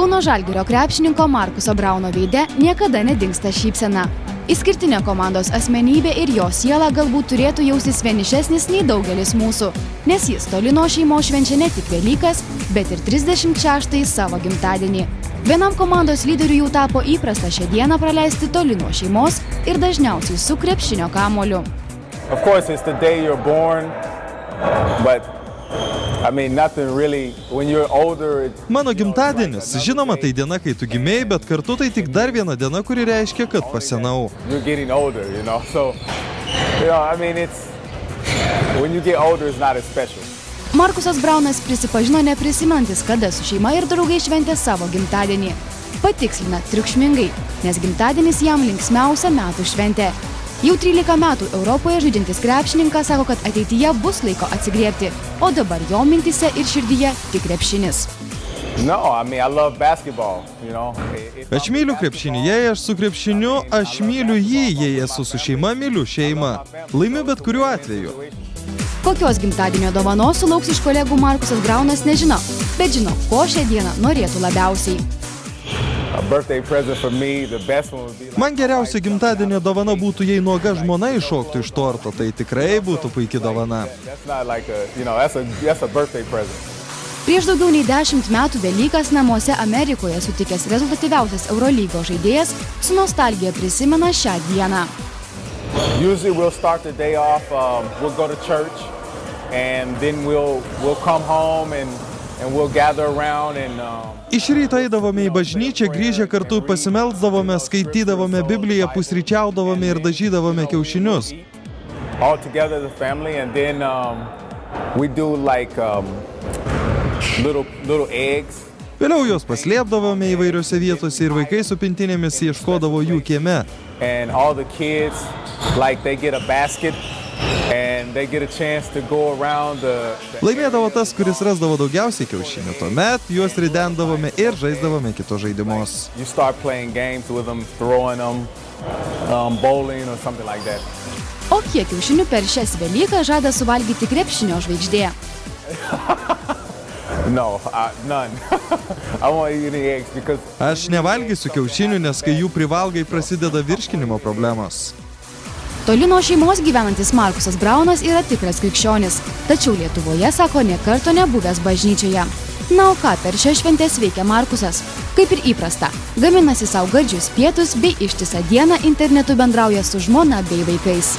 Kauno Žalgirio krepšininko Markuso Brauno veide niekada nedingsta šypsena. Išskirtinė komandos asmenybė ir jo siela galbūt turėtų jaustis vienišesnis nei daugelis mūsų, nes jis toli nuo šeimos švenčia ne tik Velykas, bet ir 36-ąjį savo gimtadienį. Vienam komandos lyderiui jau tapo įprasta šią dieną praleisti toli nuo šeimos ir dažniausiai su krepšinio kamuoliu. Of course, it's the day you're born, but I mean, nothing really, when you're older... Mano gimtadienis, žinoma, tai diena, kai tu gimėjai, bet kartu tai tik dar viena diena, kuri reiškia, kad pasenau. You're getting older, you know, so, I mean, it's, when you get older, it's not as special. Markusas Braunas prisipažino neprisimenantis, kada su šeima ir draugai šventė savo gimtadienį. Patikslina triukšmingai, nes gimtadienis jam linksmiausia metų šventė. Jau 13 metų Europoje žaidžiantis krepšininkas sako, kad ateityje bus laiko atsigriebti, o dabar jo mintyse ir širdyje tik krepšinis. No, I mean, I love basketball, you know. Aš myliu krepšinį, jei aš su krepšiniu, aš myliu jį, jei esu su šeima, myliu šeimą. Laimiu bet kuriuo atveju. Kokios gimtadienio dovanos sulauks iš kolegų Markusas Braunas nežino, bet žino, ko šią dieną norėtų labiausiai. Man geriausia gimtadienio dovana būtų, jei nuoga žmona iššoktų iš torto, tai tikrai būtų puiki dovana. Prieš daugiau nei 10 metų Velykas namuose Amerikoje sutikęs rezultatyviausias Eurolygos žaidėjas su nostalgija prisimena šią dieną. Usually we'll start the day off, we'll go to church, and then we'll come home and we'll gather around and... Iš ryto eidavome į bažnyčią, grįžę kartu pasimelsdavome, skaitydavome Bibliją, pusryčiaudavome ir dažydavome kiaušinius. All together as a family, and then we do like little eggs. Vėliau juos paslėpdavome įvairiose vietose ir vaikai su pintinėmis ieškodavo jų kieme. And all the kids, like they get a basket and they get a chance to go around the... Laimėdavo tas, kuris rasdavo daugiausiai kiaušinių. Tuomet juos ridendavome ir žaisdavome kitos žaidimus. You start playing games with them, throwing them, bowling or something like that. O kiek kiaušinių per šias Velykas žada suvalgyti krepšinio žvaigždė? No, none. I won't eat any eggs because... Aš nevalgysiu kiaušinių, nes kai jų privalgai prasideda virškinimo problemos. Toli nuo šeimos gyvenantis Markusas Braunas yra tikras krikščionis, tačiau Lietuvoje, sako, nė karto nebuvęs bažnyčioje. Na, o ką per šią šventės veikia Markusas? Kaip ir įprasta, gaminasi sau gardžius pietus bei ištisą dieną internetu bendrauja su žmona bei vaikais.